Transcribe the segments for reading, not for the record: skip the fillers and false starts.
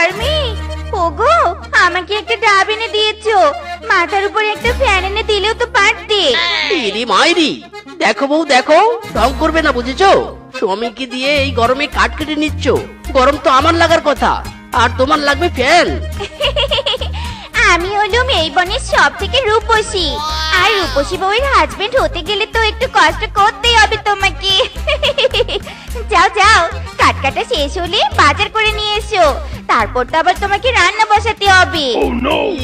চার্মি, ওগো আমাকে একটা ডাব এনে দিয়েছো, মাথার উপর একটা ফ্যান এনে দিলেও তো পারতে। ইরি মাইরি, দেখো বউ দেখো, ঢং করবে না বুঝেছো? স্বামীকে দিয়ে এই গরমে কাঠ কেটে নিচ্ছ। গরম তো আমার লাগার কথা, আর তোমার লাগবে ফ্যান। আমি হলাম এই বনের সব থেকে রূপসী, আর রূপসী বউয়ের হাজবেন্ড হতে গেলে তো একটু কষ্ট করতেই হবে তোমাকে। যাও যাও, কাট কাটা শেষ হলে বাজার করে নিয়ে এসো, তারপর তো আবার তোমাকে রান্না বসাতে হবে।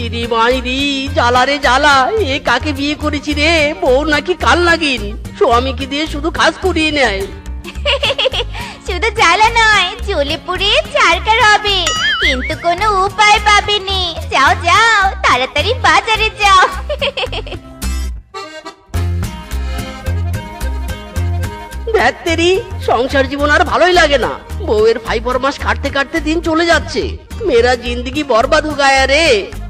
ইরি মাইরি, জ্বালা রে জ্বালা, এ কাকে বিয়ে করেছি রে? বউ নাকি কাল নাগিন, স্বামীকে দিয়ে শুধু কাজ করিয়ে নেয়। শুধু জ্বালা নয়, জ্বলে পুড়ে ছারকার হবে, কিন্তু কোনো উপায় পাবেনি। যাও যাও, তাড়াতাড়ি বাজারে যাও। ধ্যাত্তেরি, সংসার জীবন আর ভালোই লাগে না। বউয়ের ফাই ফরমাস কাটতে কাটতে দিন চলে যাচ্ছে। মেরা জিন্দগি বরবাদ হো গায়া রে।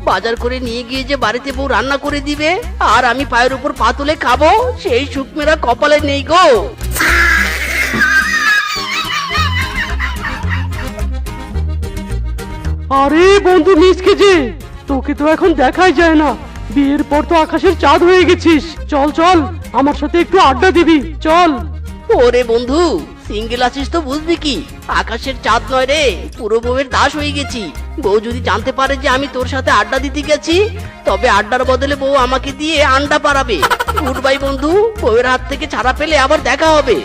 বাজার করে নিয়ে গিয়ে যে বাড়িতে বউ রান্না করে দিবে, আর আমি পায়ের উপর পা তুলে খাবো, সেই সুখ মেরা কপালে নেই গো। আরে বন্ধু মিসকে যে, তোকে তো এখন দেখাই যায় না। বিয়ের পর তো আকাশের চাঁদ হয়ে গেছিস। চল চল, আমার সাথে একটু আড্ডা দিবি, চল। ওরে বন্ধু, সিঙ্গেল আছিস তো বুঝবি কি, আকাশের চাঁদ নয় রে, পুরো বউয়ের দাস হয়ে গেছি। বউ যদি জানতে পারে যে আমি তোর সাথে আড্ডা দিতে গেছি, তবে আড্ডার বদলে বউ আমাকে দিয়ে আন্ডা পারাবে। গুড বাই বন্ধু, বউয়ের হাত থেকে ছাড়া পেলে আবার দেখা হবে।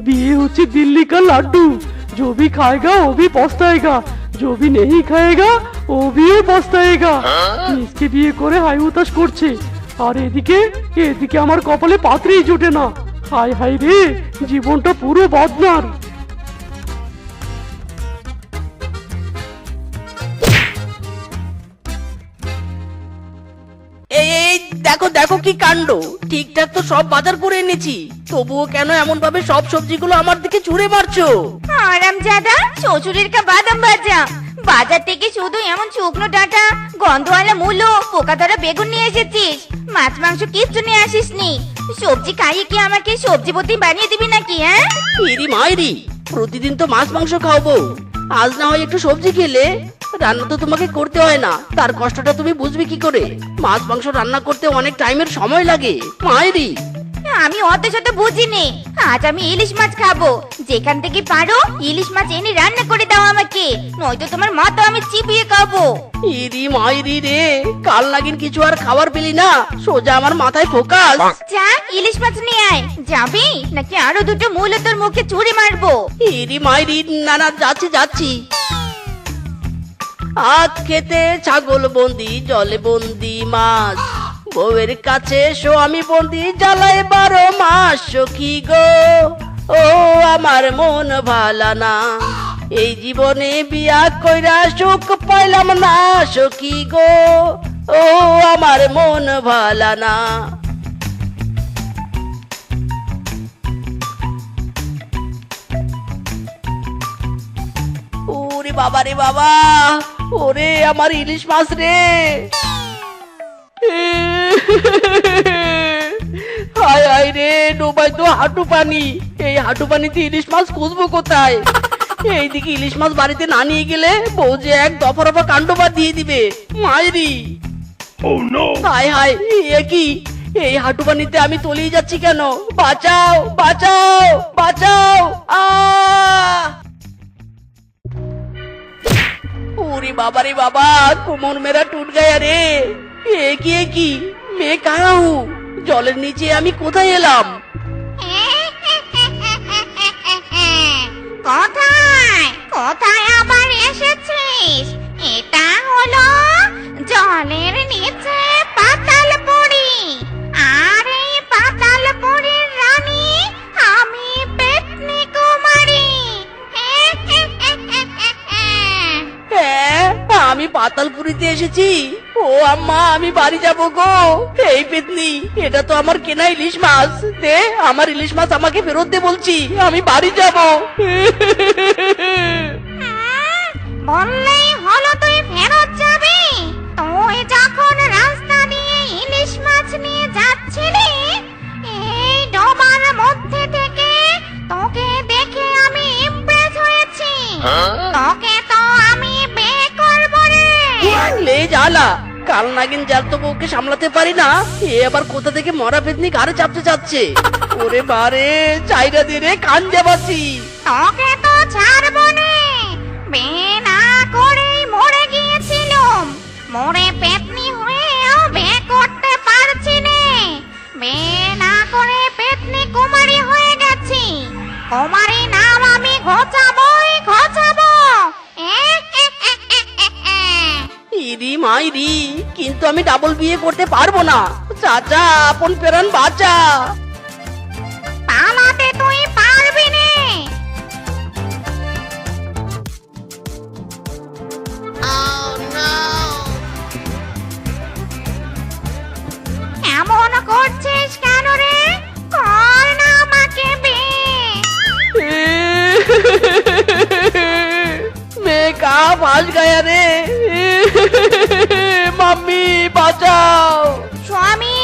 বিয়ে হচ্ছে দিল্লি কা লাড্ডু, जो भी खाएगा वो भी पछताएगा, जो भी नहीं खाएगा ও বিয়ে পস্তায়েগা। মিসকে বিয়ে করে হাই উতাস করছে, আর এদিকে এদিকে আমার কপালে পাত্রেই জোটে না। হাই হাই রে, জীবনটা পুরো বদনার। এই এই দেখো দেখো কি কাণ্ড, ঠিকঠাক তো সব বাজার করে এনেছি, তবুও কেন এমন ভাবে সব সবজিগুলো আমার দিকে ছুঁড়ে মারছো? আরামজাদা, শ্বশুরের কা বাদাম ভাজা, বাজার থেকে শুধু এমন শুকনো ডাঁটা, গন্ধওয়ালা মূলো, পোকা ধরা বেগুন নিয়ে এসেছিস, মাছ মাংস কিচ্ছু নিয়ে আসিসনি। সবজি খাইয়ে কি আমাকে সবজিপতি বানিয়ে দিবি নাকি? হ্যাঁ, ইরি মাইরি, প্রতিদিন তো মাছ মাংস খাওয়াবো, আজ না হয় একটু সবজি খেলে। রান্না তো তোমাকে করতে হয় না, তার কষ্টটা তুমি বুঝবে কি করে? মাছ মাংস রান্না করতে অনেক টাইমের সময় লাগে মাইরি। আমি অত শত বুঝিনি, আজ আমি ইলিশ মাছ খাবো। যেখান থেকে পারো ইলিশ মাছ এনে রান্না করে দাও আমাকে, নয়তো তোমার মা তো আমি চিবিয়ে খাবো। ইরি মাইরি রে, কাল নাগিন কিছু আর খাবার পেলি না, সোজা আমার মাথায় ফোকাস। যা, ইলিশ মাছ নিয়ে আয়। যাবি নাকি আরো দুটো মূল তোর মুখে ছুঁড়ে মারবো? ইরি মাইরি, না না যাচ্ছি যাচ্ছি। আখ খেতে ছাগল বন্দি, জলে বন্দি মাছ, বউয়ের কাছে স্বামী বন্দি, জ্বালায় 12 মাস। সখী গো, ও আমার মন ভালা না, এই জীবনে বিয়া কইরা সুখ পাইলাম না। সখী গো, ও আমার মন ভালা না। ওরে বাবা রে বাবা, ওরে আমার ইলিশ মাছ রে। হায় হায় রে, ডোবাই তো হাঁটু পানি, এই হাঁটু পানিতে ইলিশ মাছ খুঁজবো কোথায়? এইদিকে ইলিশ মাছ বাড়িতে না নিয়ে গেলে বউ যে এক দফা রফা কাণ্ড বাদ দিয়ে দিবে মায়েরি। হায় হায়, এ কি, এই হাঁটু পানিতে আমি তলিয়ে যাচ্ছি কেন? বাঁচাও বাঁচাও বাঁচাও। ওরে বাবা রে বাবা, কোমর মেরা টুট গায়া রে। এ কি মে কাহা হু, জলের নিচে আমি কোথায় এলাম? কোথায় কোথায় আবার এসেছিস? এটা হলো জলের নিচে পাতালপুরি, আর এই পাতালপুরীর রানী আমি পেতনি কুমারী। হ্যাঁ, আমি পাতালপুরিতে এসেছি। ও আম্মা, আমি বাড়ি যাবো গো। এই পেতনি, এটা তো আমার কেনা ইলিশ মাছ, দে আমার ইলিশ মাছ আমাকে ফেরত দে বলছি, আমি বাড়ি যাবো। বললেই হলো তুই ফেরত যাবি? তুই যখন রাস্তা দিয়ে ইলিশ মাছ নিয়ে যাচ্ছিলি, লে জ্বালা, কাল নাগিন জাল তো বউকে সামলাতে পারি না, এ আবার কোথা থেকে মরা পেতনি ঘাড়ে চাপতে চাচ্ছে। ওরে বারে, চাইরা দিয়ে কান যাবাচ্ছি। তোকে তো ছাড়বো না, বিয়ে না করেই মরে গিয়েছিলাম, মরে পেতনি হয়েও বিয়ে করতে পারছি নে। বিয়ে না করে পেতনি কুমারী হয়ে গেছি, কুমারী নাম আমি ঘোচাবোই ঘোচাবো। ইরি মাইরি, কিন্তু আমি ডাবল বিয়ে করতে পারবো না। চাচা, আপন প্রাণ বাঁচা। পালাতে তুই পারবি নে। এমন করছিস কেন রে? কর না আমাকে বিয়ে। मैं कहाँ फंस गया रे? मम्मी বাঁচাও। স্বামী,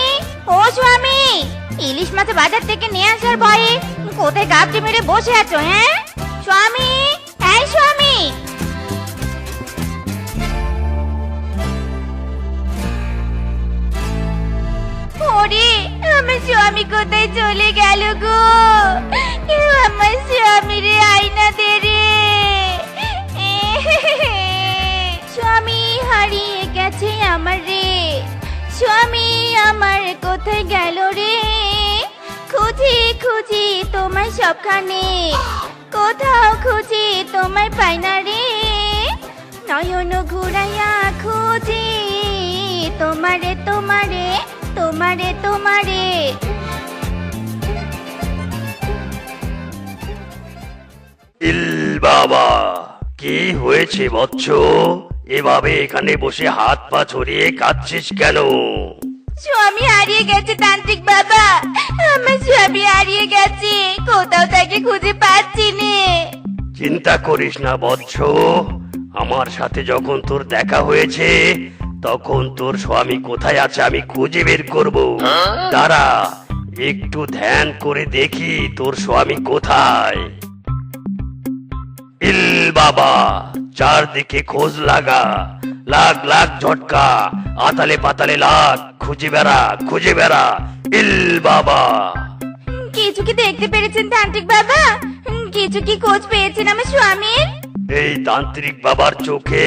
ও স্বামী, ইলিশ মাছ বাজার থেকে নিয়ে আসার ভয়ে কোথায় গাবটি মেরে বসে আছো? হ্যাঁ স্বামী, এই স্বামী। ওরে, আমার স্বামী কোথায় চলে গেল গো? কেউ আমার স্বামীরে আয়না দে রে। স্বামী হারিয়ে গেছে আমার রে, স্বামী আমার কোথায় গেল রে? খুঁজি খুঁজি তোমার সবখানে, কোথাও খুঁজি তোমার পাই না রে। নয়ন ঘুরাইয়া খুঁজি তোমারে তোমারে তোমারে তোমারে। ইল বাবা, কি হয়েছে বৎস? এভাবে এখানে বসে হাত পা ছড়িয়ে কাঁদছিস কেন? স্বামী হারিয়ে গেছে তান্ত্রিক বাবা, আমার স্বামী হারিয়ে গেছে, কোথাও তাকে খুঁজে পাচ্ছি নে। চিন্তা করিস না বৎস, আমার সাথে যখন তোর দেখা হয়েছে তখন তোর স্বামী কোথায় আছে আমি খুঁজে বের করব। দাঁড়া, একটু ধ্যান করে দেখি তোর স্বামী কোথায়। ইল বাবা, চারদিকে খোঁজ লাগা, লাগ লাগ ঝটকা, আতালে পাতালে লাগ, খুঁজে বেড়া খুঁজে বেড়া। ইল বাবা, কিছু কি দেখতে পেরেছেন তান্ত্রিক বাবা? কিছু কি খোঁজ পেয়েছেন আমার স্বামীর? এই তান্ত্রিক বাবার চোখে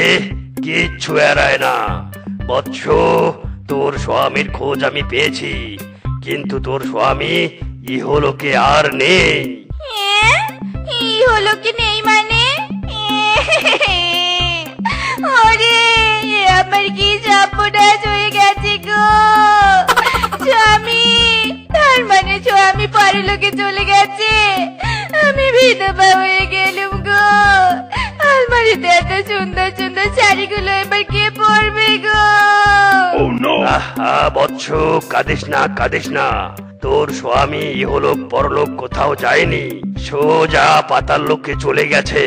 কিচ্ছু এড়ায় না বৎস। তোর স্বামীর খোঁজ আমি পেয়েছি, কিন্তু তোর স্বামী ইহলোকে আর নেই। হ্যাঁ? এই হলো কি নেই মানে? ওরে, আমার কি সর্বনাশ হয়ে গেছে গো। স্বামী, তার মানে স্বামী পরলোকে চলে গেছে, আমি বিধবা হয়ে গেলুম গো। আলমারিতে এত সুন্দর সুন্দর শাড়িগুলো এবার কে পরবে গো? আহা বৎস, কাঁদিস না কাঁদিস না, তোর স্বামী ইহলোক পরলোক কোথাও যায়নি, সোজা পাতাল লোকে চলে গেছে।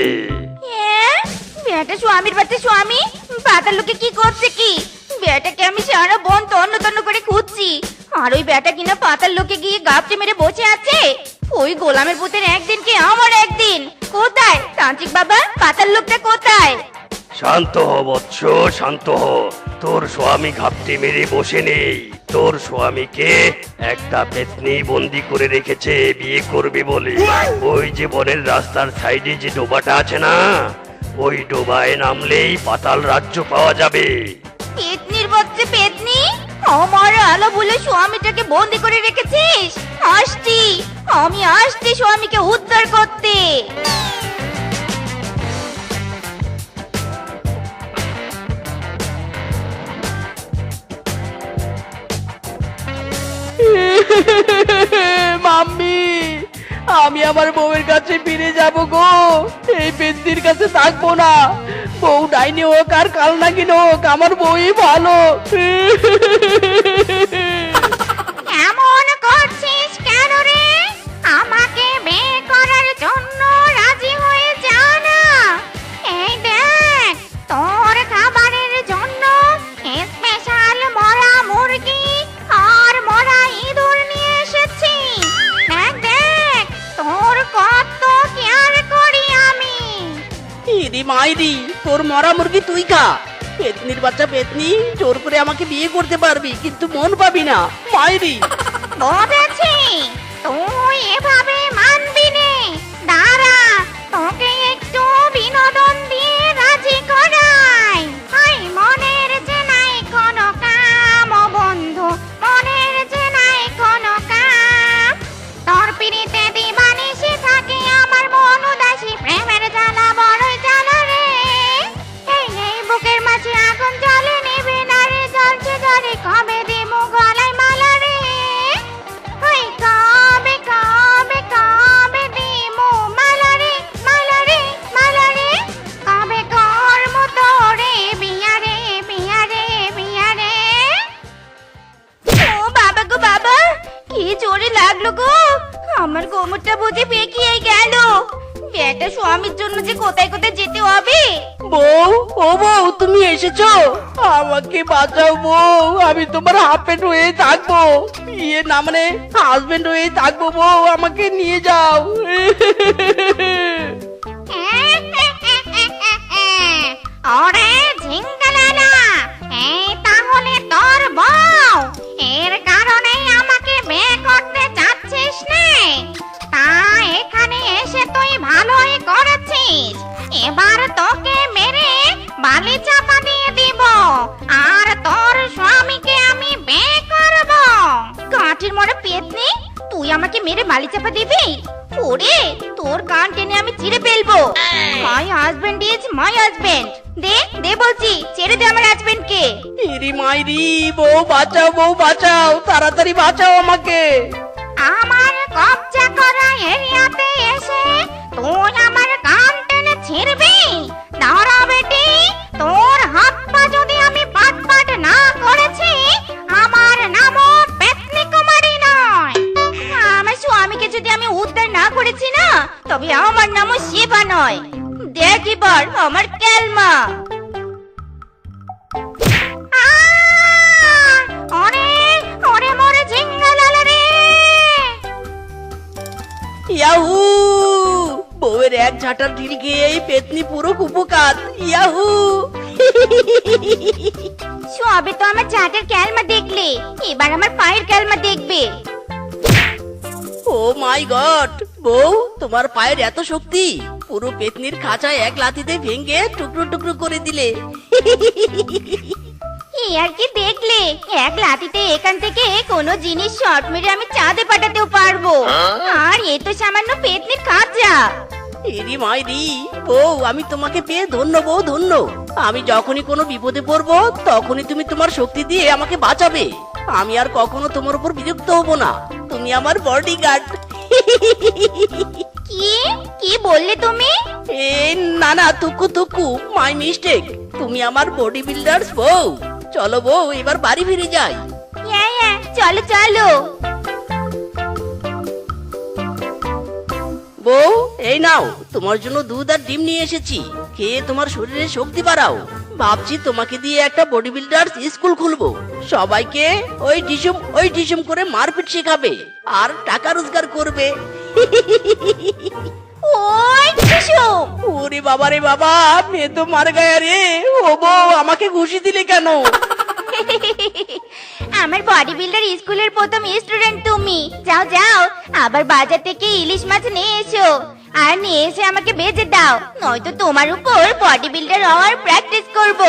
হ্যাঁ? বেটা স্বামীর বাড়িতে স্বামী পাতার লোকে কি করছে কি? বেটাকে আমি সারা বন তন্ন তন্ন করে খুঁজছি, আর ওই বেটা কিনা পাতার লোকে গিয়ে গাপটে মেরে বসে আছে। ওই গোলামের পুতের একদিন কি আমার একদিন। কোথায় তান্ত্রিক বাবা, পাতার লোকটা কোথায়? শান্ত হ বৎস, শান্ত হ। তোর স্বামী ঘাপটি মেরে বসে নেই, তোর স্বামীকে একটা পেতনি বন্দি করে রেখেছে বিয়ে করবে বলে। ওই যে বনের রাস্তার সাইডে যে ডোবাটা আছে না, ওই ডোবায় নামলেই পাতাল রাজ্য পাওয়া যাবে। পেতনির বাচ্চা পেতনি, আমার আলো বলে স্বামীটাকে বন্দি করে রেখেছিস? আসছি, আমি আসছি স্বামীকে উদ্ধার করতে। মাম্মি, আমি আমার বউয়ের কাছে ফিরে যাব গো। এই পেতনির কাছে থাকবো না। বউ ডাইনি হোক আর কাল নাগিন হোক, আমার বউই ভালো। এমন করছিস কেন রে? আমাকে বিয়ে করার জন্য রাজি হয়ে যা না। এই দেখ, তোর খাবারের জন্য স্পেশাল মরা মুরগি আর মরা ইঁদুর নিয়ে এসেছি। দেখ দেখ, তোর কত কেয়ার করি আমি। ইরি মাইরি, তোর মরা মুরগি তুই খা, পেতনির বাচ্চা পেতনি, জোর করে আমাকে বিয়ে করতে পারবি কিন্তু মন পাবি না মাইরি। বুঝেছি, তুই এভাবে মানবি নে। দাঁড়া, তোকে একটু বিনোদন দিয়ে রাজি করাই। হাই মনের যে নাই কোনো কাম, ও বন্ধু মনের যে নাই কোনো কাম। তোর পিড়িতে দিবানিশি থাকে আমার মন উদাসী, প্রেমের জ্বালা বড়ই জ্বালা রে। এই বুকের মাঝে আগুন জ্বলে নিবে না রে, জ্বলছে জ্বলে কবে দিমু গলায় মালা রে। ওই কবে কবে কবে দিমু মালা রে, মালা রে, মালা রে। কবে করমু তোরে বিয়া রে, বিয়া রে, বিয়া রে। ও বাবা গো বাবা, কি জোরে লাগলো গো, আমার কোমরটা বুঝি পেকিয়ে গেল। বেটা স্বামীর জন্য যে কোথায় কোথায় যেতে হবে। বউ, ও বউ, তুমি এসেছো? আমাকে বাঁচাও বউ, আমি তোমার হাজবেন্ড হয়ে থাকবো। ইয়ে না মানে হাজবেন্ড হয়ে থাকবো বউ, আমাকে নিয়ে যাও। ওরে ঝিঙ্গালালা, এই তাহলে তোর বউ, এর কারণেই আমাকে বিয়ে করতে চাচ্ছিস না? তা এখানে এসে তুই ভালোই করেছিস। এবার তোকে মেরে বালি চাপা দিয়ে দিব, আর তোর স্বামীকে আমি বিয়ে করব। কাঠের মরা পেতনি, তুই আমাকে মেরে বালি চাপা দিবি? ওরে, তোর কান টেনে আমি চিড়ে ফেলবো। My husband is my husband. দে দে বলছি, ছেড়ে দে আমার হাজবেন্ডকে। ইরি মাইরি, বউ বাঁচাও, বউ বাঁচাও, তাড়াতাড়ি বাঁচাও আমাকে। আমার কবজা করা এরিয়াতে এসে তুই আমার কান টেনে ছিড়বি? দাঁড়া বেটি, তোর হাত পা যদি আমি পাট পাট না করেছি, আমার নামও পেতনি কুমারী নয়। আমার স্বামীকে যদি আমি উদ্ধার না করেছি না, তবে আমার নামও শিবা নয়। দেখ এবার আমার ক্যালমা। ওরে ওরে মরে ঝিঙ্গালালা রে। ইয়াহু, বউয়ের এক ঝাঁটার ঢিল খেয়ে এই পেতনি পুরো কুপোকাত। ইয়াহু। সবে তো আমার চাটের ক্যালমা দেখলে, এবার আমার পায়ের ক্যালমা দেখবে। ও মাই গড, বউ তোমার পায়ের এত শক্তি, পুরো পেতনির খাঁচা এক লাথিতে ভেঙে টুকরো টুকরো করে দিলে। এই আর কি দেখলে, এক লাঠিতে এখান থেকে কোনো জিনিস শর্ট মেরে আমি চাঁদে পাঠাতেও পারবো। আর এ তো সামান্য পেতনির খাঁচা। এরি মাইরি, বউ আমি তোমাকে পেয়ে ধন্য বউ, ধন্য। আমি যখনই কোনো বিপদে পড়বো তখনই তুমি তোমার শক্তি দিয়ে আমাকে বাঁচাবে। আমি আর কখনো তোমার উপর বিরক্ত হব না, তুমি আমার বডিগার্ড। কি কি বললে তুমি? এ না না, তুকু তুকু, মাই মিস্টেক। তুমি আমার বডি বিল্ডার্স বউ। চলো বউ, এবার বাড়ি ফিরে যাই। হ্যাঁ, চলো চলো। বউ এই নাও, তোমার জন্য দুধ আর ডিম নিয়ে এসেছি, খেয়ে তোমার শরীরে শক্তি বাড়াও। ভাবছি তোমাকে দিয়ে একটা বডি বিল্ডার্স স্কুল খুলবো, সবাইকে ওই ডিসুম করে মারপিট শেখাবে আর টাকা রোজগার করবে। ওই কুসুম, ওরে বাবা রে বাবা, মেয়ে তো মার গায়া রে। ও বউ, আমাকে ঘুষি দিলে কেন? আমার বডি বিল্ডার স্কুলের প্রথম স্টুডেন্ট তুমি। যাও যাও, আবার বাজার থেকে ইলিশ মাছ নিয়ে এসো, আর নিয়ে এসে আমাকে বেচে দাও, নয়তো তোমার উপর বডি বিল্ডার হওয়ার প্র্যাকটিস করব।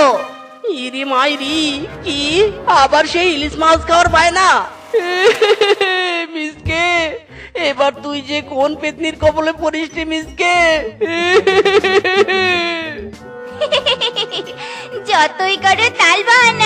ইরি মাইরি, কি আবার সেই ইলিশ মাছ খাওয়ার বায়না? মিসকে, এবার তুই যে কোন পেতনির কবলে পড়িস রে মিসকে। যতই করে তাল বাহানা,